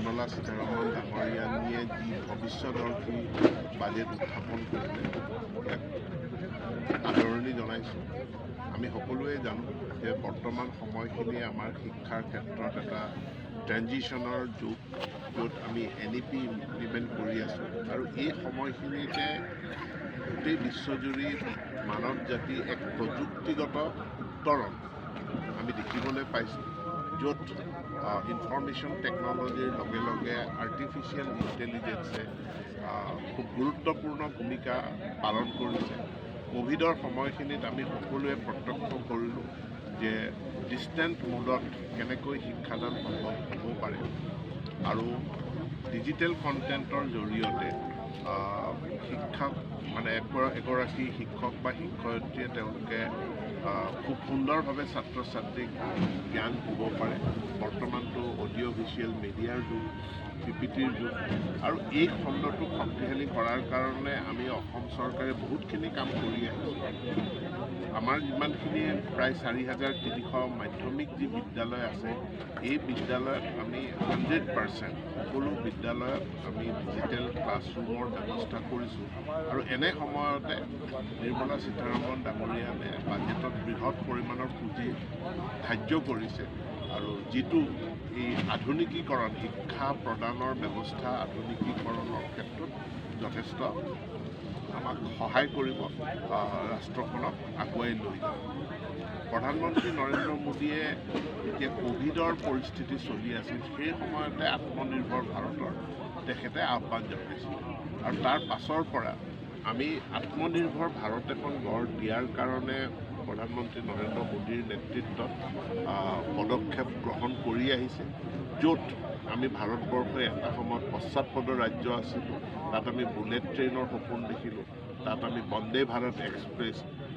নিৰ্মলা সীতাৰমণ ডাঙৰীয়ানীয়ে যি ভৱিষ্যদৰ্শী বাজেট উত্থাপন কৰিলে ইয়াক আদৰণি জনাইছোঁ। আমি সকলোৱে জানো যে বৰ্তমান সময়খিনি আমাৰ শিক্ষাৰ ক্ষেত্ৰত এটা ট্ৰেনজিশ্যনৰ যুগ, য'ত আমি NEP ইমপ্লিমেণ্ট কৰি আছোঁ আৰু এই সময়খিনিতে গোটেই বিশ্বজুৰি মানৱ জাতি এক প্ৰযুক্তিগত উত্তৰণ আমি দেখিবলৈ পাইছোঁ, য'ত ইনফৰমেশ্যন টেকন'লজিৰ লগে লগে আৰ্টিফিচিয়েল ইণ্টেলিজেন্সে খুব গুৰুত্বপূৰ্ণ ভূমিকা পালন কৰিছে। ক'ভিডৰ সময়খিনিত আমি সকলোৱে প্ৰত্যক্ষ কৰিলোঁ যে ডিষ্টেণ্ট মোডত কেনেকৈ শিক্ষাদান সম্ভৱ হ'ব পাৰে আৰু ডিজিটেল কণ্টেণ্টৰ জৰিয়তে শিক্ষক মানে এগৰাকী শিক্ষক বা শিক্ষয়িত্ৰীয়ে তেওঁলোকে খুব সুন্দৰভাৱে ছাত্ৰ ছাত্ৰীক জ্ঞান দিব পাৰে। বৰ্তমানটো অডিঅ' ভিজুৱেল মিডিয়াৰ যুগ, PPTৰ যুগ আৰু এই খণ্ডটোক শক্তিশালী কৰাৰ কাৰণে আমি অসম চৰকাৰে বহুতখিনি কাম কৰি আহিছোঁ। আমাৰ যিমানখিনি প্ৰায় 4,300 মাধ্যমিক যি বিদ্যালয় আছে, এই বিদ্যালয়ত আমি 100% সকলো বিদ্যালয়ত আমি ডিজিটেল ক্লাছৰুমৰ ব্যৱস্থা কৰিছোঁ আৰু এনে সময়তে নিৰ্মলা সীতাৰমণ ডাঙৰীয়ানে বাজেটত বৃহৎ পৰিমাণৰ পুঁজি ধাৰ্য কৰিছে আৰু যিটো এই আধুনিকীকৰণ শিক্ষা প্ৰদানৰ ব্যৱস্থা আধুনিকীকৰণৰ ক্ষেত্ৰত যথেষ্ট আমাক সহায় কৰিব, ৰাষ্ট্ৰখনক আগুৱাই লৈ যাব। প্ৰধানমন্ত্ৰী নৰেন্দ্ৰ মোদীয়ে যেতিয়া ক'ভিডৰ পৰিস্থিতি চলি আছিল, সেই সময়তে আত্মনিৰ্ভৰ ভাৰতৰ তেখেতে আহ্বান জনাইছিল আৰু তাৰ পাছৰ পৰা আমি আত্মনিৰ্ভৰ ভাৰত এখন গঢ় দিয়াৰ কাৰণে প্ৰধানমন্ত্ৰী নৰেন্দ্ৰ মোদীৰ নেতৃত্বত পদক্ষেপ গ্ৰহণ কৰি আহিছে, য'ত আমি ভাৰতবৰ্ষই এটা সময়ত পশ্চাৎপদ ৰাজ্য আছিলোঁ। তাত আমি বুলেট ট্ৰেইনৰ সপোন দেখিলোঁ, তাত আমি বন্দে ভাৰত এক্সপ্ৰেছ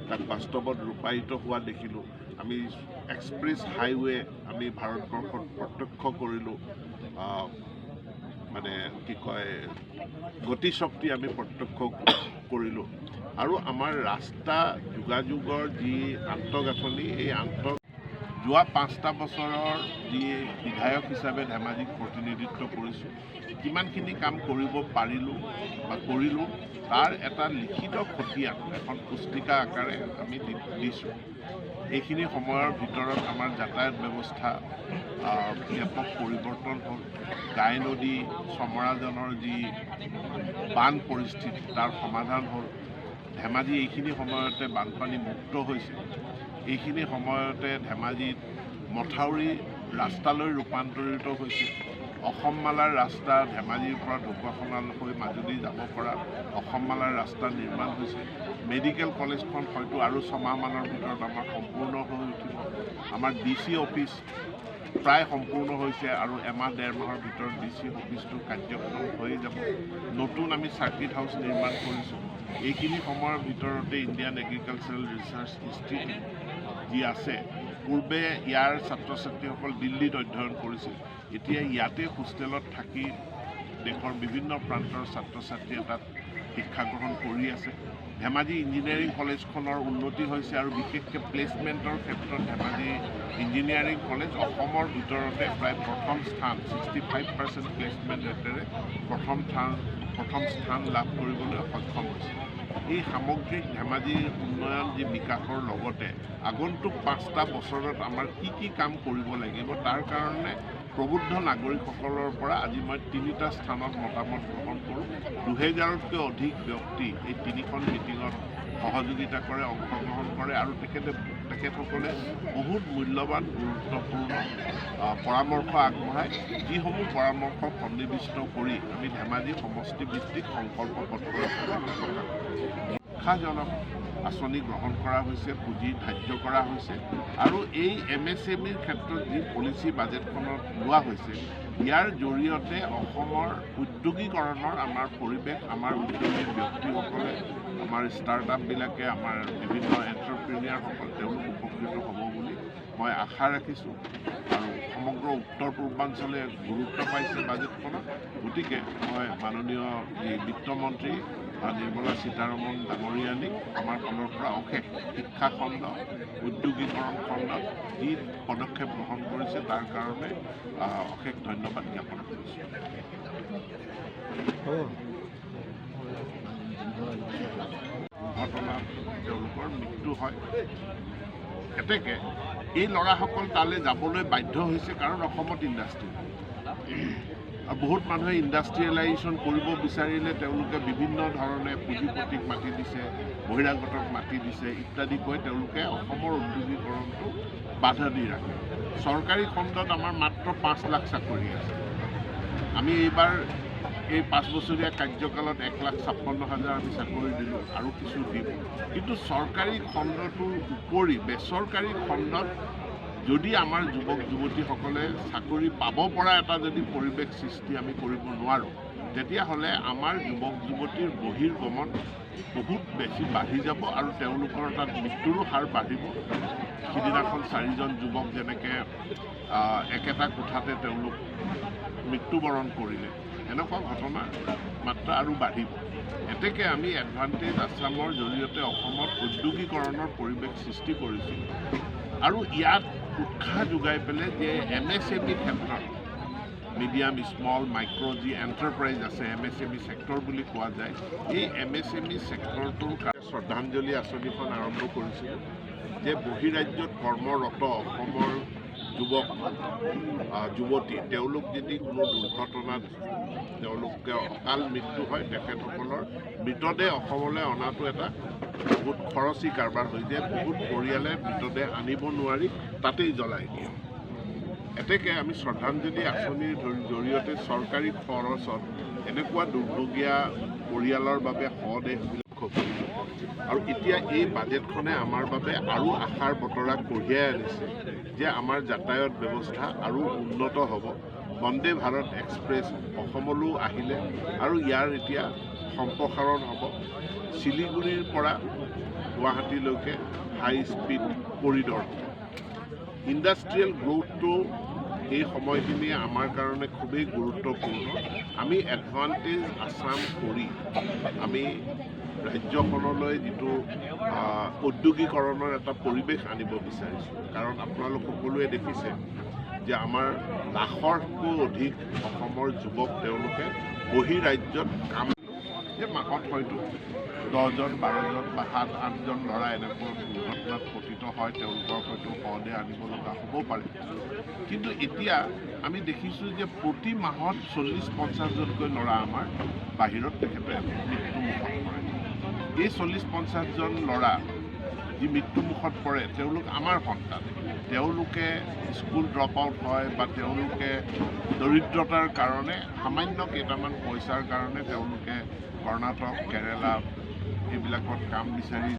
তাত বাস্তৱত ৰূপায়িত হোৱা দেখিলোঁ। আমি এক্সপ্ৰেছ হাইৱে আমি ভাৰতবৰ্ষত প্ৰত্যক্ষ কৰিলোঁ, মানে কি কয় গতিশক্তি আমি প্ৰত্যক্ষ কৰিলোঁ আৰু আমাৰ ৰাস্তা যোগাযোগৰ যি আন্তঃগাঁথনি, এই যোৱা 5টা বছৰৰ যি বিধায়ক হিচাপে ধেমাজিক প্ৰতিনিধিত্ব কৰিছোঁ, কিমানখিনি কাম কৰিব পাৰিলোঁ বা কৰিলোঁ তাৰ এটা লিখিত খতিয়ান এখন পুস্তিকা আকাৰে আমি দিছোঁ। এইখিনি সময়ৰ ভিতৰত আমাৰ যাতায়াত ব্যৱস্থা ব্যাপক পৰিৱৰ্তন হ'ল। গাই নদী চমৰাজানৰ যি বান পৰিস্থিতি তাৰ সমাধান হ'ল। ধেমাজি এইখিনি সময়তে বানপানী মুক্ত হৈছে। এইখিনি সময়তে ধেমাজিত মথাউৰি ৰাস্তালৈ ৰূপান্তৰিত হৈছে। অসমমালাৰ ৰাস্তা ধেমাজিৰ পৰা ঢকুৱাখানালৈ মাজুলী যাব পৰা অসমমালাৰ ৰাস্তা নিৰ্মাণ হৈছে। মেডিকেল কলেজখন হয়তো আৰু 6 মাহমানৰ ভিতৰত আমাৰ সম্পূৰ্ণ হৈ উঠিব। আমাৰ DC অফিচ প্ৰায় সম্পূৰ্ণ হৈছে আৰু এমাহ 1.5 মাহৰ ভিতৰত DC অফিচটো কাৰ্যক্ষম হৈ যাব। নতুন আমি চাৰ্কিট হাউচ নিৰ্মাণ কৰিছোঁ। এইখিনি সময়ৰ ভিতৰতে ইণ্ডিয়ান এগ্ৰিকালচাৰেল ৰিচাৰ্চ ইনষ্টিটিউট যি আছে, পূৰ্বে ইয়াৰ ছাত্ৰ ছাত্ৰীসকল দিল্লীত অধ্যয়ন কৰিছিল, এতিয়া ইয়াতে হোষ্টেলত থাকি দেশৰ বিভিন্ন প্ৰান্তৰ ছাত্ৰ ছাত্ৰীয়ে তাত শিক্ষা গ্ৰহণ কৰি আছে। ধেমাজি ইঞ্জিনিয়াৰিং কলেজখনৰ উন্নতি হৈছে আৰু বিশেষকৈ প্লেচমেণ্টৰ ক্ষেত্ৰত ধেমাজি ইঞ্জিনিয়াৰিং কলেজ অসমৰ ভিতৰতে প্ৰায় প্ৰথম স্থান 65% প্লেচমেণ্ট ৰেটেৰে প্ৰথম স্থান লাভ কৰিবলৈ সক্ষম হৈছে। এই সামগ্ৰিক ধেমাজিৰ উন্নয়ন যি বিকাশৰ লগতে আগন্তুক 5টা বছৰত আমাৰ কি কাম কৰিব লাগিব তাৰ কাৰণে প্ৰবুদ্ধ নাগৰিকসকলৰ পৰা আজি মই 3টা স্থানত মতামত গ্ৰহণ কৰোঁ। 2000তকৈ অধিক ব্যক্তি এই 3খন মিটিঙত সহযোগিতা কৰে, অংশগ্ৰহণ কৰে আৰু তেখেতসকলে বহুত মূল্যৱান গুৰুত্বপূৰ্ণ পৰামৰ্শ আগবঢ়ায়, যিসমূহ পৰামৰ্শ সন্নিৱিষ্ট কৰি আমি ধেমাজি সমষ্টিভিত্তিক সংকল্প পত্ৰ শিক্ষাজনক আঁচনি গ্ৰহণ কৰা হৈছে, পুঁজি ধাৰ্য কৰা হৈছে আৰু এই MSMEৰ ক্ষেত্ৰত যি পলিচি বাজেটখনত লোৱা হৈছে, ইয়াৰ জৰিয়তে অসমৰ উদ্যোগীকৰণৰ আমাৰ পৰিৱেশ, আমাৰ উদ্যোগী ব্যক্তিসকলে, আমাৰ ষ্টাৰ্টআপবিলাকে, আমাৰ বিভিন্ন এণ্টাৰপ্ৰিনিয়াৰসকল তেওঁলোক উপকৃত হ'ব বুলি মই আশা ৰাখিছোঁ আৰু সমগ্ৰ উত্তৰ পূৰ্বাঞ্চলে গুৰুত্ব পাইছে বাজেটখনত। গতিকে মই মাননীয় বিত্তমন্ত্ৰী নিৰ্মলা সীতাৰমণ ডাঙৰীয়ানীক আমাৰ ফালৰ পৰা অশেষ শিক্ষা খণ্ড, উদ্যোগীকৰণ খণ্ডত যি পদক্ষেপ গ্ৰহণ কৰিছে তাৰ কাৰণে অশেষ ধন্যবাদ জ্ঞাপন কৰিছোঁ। দুৰ্ঘটনাত তেওঁলোকৰ মৃত্যু হয়। এতেকে এই ল'ৰাসকল তালৈ যাবলৈ বাধ্য হৈছে কাৰণ অসমত ইণ্ডাষ্ট্ৰী আৰু বহুত মানুহে ইণ্ডাষ্ট্ৰিয়েলাইজেশ্যন কৰিব বিচাৰিলে তেওঁলোকে বিভিন্ন ধৰণে পুঁজিপতিক মাতি দিছে, বহিৰাগতক মাতি দিছে ইত্যাদি কৈ তেওঁলোকে অসমৰ উদ্যোগীকৰণটো বাধা দি ৰাখে। চৰকাৰী খণ্ডত আমাৰ মাত্ৰ 5 লাখ চাকৰি আছে। আমি এইবাৰ এই 5 বছৰীয়া কাৰ্যকালত 1,56,000 আমি চাকৰি দিলোঁ আৰু কিছু দিম। কিন্তু চৰকাৰী খণ্ডটোৰ উপৰি বেচৰকাৰী খণ্ডত যদি আমাৰ যুৱক যুৱতীসকলে চাকৰি পাব পৰা এটা যদি পৰিৱেশ সৃষ্টি আমি কৰিব নোৱাৰোঁ, তেতিয়াহ'লে আমাৰ যুৱক যুৱতীৰ বহিৰ্গমন বহুত বেছি বাঢ়ি যাব আৰু তেওঁলোকৰ তাত মৃত্যুৰো হাৰ বাঢ়িব। সিদিনাখন 4জন যুৱক যেনেকৈ একেটা কোঠাতে তেওঁলোক মৃত্যুবৰণ কৰিলে, এনেকুৱা ঘটনা মাত্ৰা আৰু বাঢ়িব। এতেকে আমি এডভান্টেজ আছামৰ জৰিয়তে অসমত উদ্যোগীকৰণৰ পৰিৱেশ সৃষ্টি কৰিছোঁ আৰু ইয়াত উৎসাহ যোগাই পেলাই যে MSME ক্ষেত্ৰত মিডিয়াম, স্মল, মাইক্ৰ' যি এণ্টাৰপ্ৰাইজ আছে MSME ছেক্টৰ বুলি কোৱা যায়, এই MSME ছেক্টৰটোৰ শ্ৰদ্ধাঞ্জলি আঁচনিখন আৰম্ভ কৰিছিলোঁ যে বহিৰাজ্যত কৰ্মৰত অসমৰ যুৱক যুৱতী তেওঁলোক যদি কোনো দুৰ্ঘটনাত তেওঁলোকে অকাল মৃত্যু হয়, তেখেতসকলৰ মৃতদেহ অসমলৈ অনাটো এটা বহুত খৰচী কাৰবাৰ হৈ যায়। বহুত পৰিয়ালে মৃতদেহ আনিব নোৱাৰি তাতেই জ্বলাই দিয়ে। এতেকে আমি শ্ৰদ্ধাঞ্জলি আঁচনিৰ জৰিয়তে চৰকাৰী খৰচত এনেকুৱা দুৰ্ভগীয়া পৰিয়ালৰ বাবে শৱদেহবিলাক আৰু এতিয়া এই বাজেটখনে আমাৰ বাবে আৰু আশাৰ বতৰা কঢ়িয়াই আনিছে যে আমাৰ যাতায়াত ব্যৱস্থা আৰু উন্নত হ'ব। বন্দে ভাৰত এক্সপ্ৰেছ অসমলৈও আহিলে আৰু ইয়াৰ এতিয়া সম্প্ৰসাৰণ হ'ব। শিলিগুৰিৰ পৰা গুৱাহাটীলৈকে হাই স্পীড কৰিডৰ হ'ব। ইণ্ডাষ্ট্ৰিয়েল গ্ৰ'থটো এই সময়খিনি আমাৰ কাৰণে খুবেই গুৰুত্বপূৰ্ণ। আমি এডভান্টেজ আছাম কৰি আমি ৰাজ্যখনলৈ যিটো উদ্যোগীকৰণৰ এটা পৰিৱেশ আনিব বিচাৰিছোঁ। কাৰণ আপোনালোক সকলোৱে দেখিছে যে আমাৰ লাখতকৈ অধিক অসমৰ যুৱক তেওঁলোকে বহিৰাজ্যত কাম যে মাহত হয়তো 10জন 12জন বা 7-8জন ল'ৰা এনেকুৱা দুৰ্ঘটনাত পতিত হয়, তেওঁলোকৰ হয়তো শৱদেহ আনিব লগা হ'ব পাৰে। কিন্তু এতিয়া আমি দেখিছোঁ যে প্ৰতি মাহত 40-50জনকৈ ল'ৰা আমাৰ বাহিৰত তেখেতে মৃত্যুমুখত পৰে। এই 40-50জন ল'ৰা যি মৃত্যুমুখত পৰে তেওঁলোক আমাৰ সন্তান। তেওঁলোকে স্কুল ড্ৰপ আউট হয় বা তেওঁলোকে দৰিদ্ৰতাৰ কাৰণে সামান্য কেইটামান পইচাৰ কাৰণে তেওঁলোকে কৰ্ণাটক, কেৰেলা এইবিলাকত কাম বিচাৰি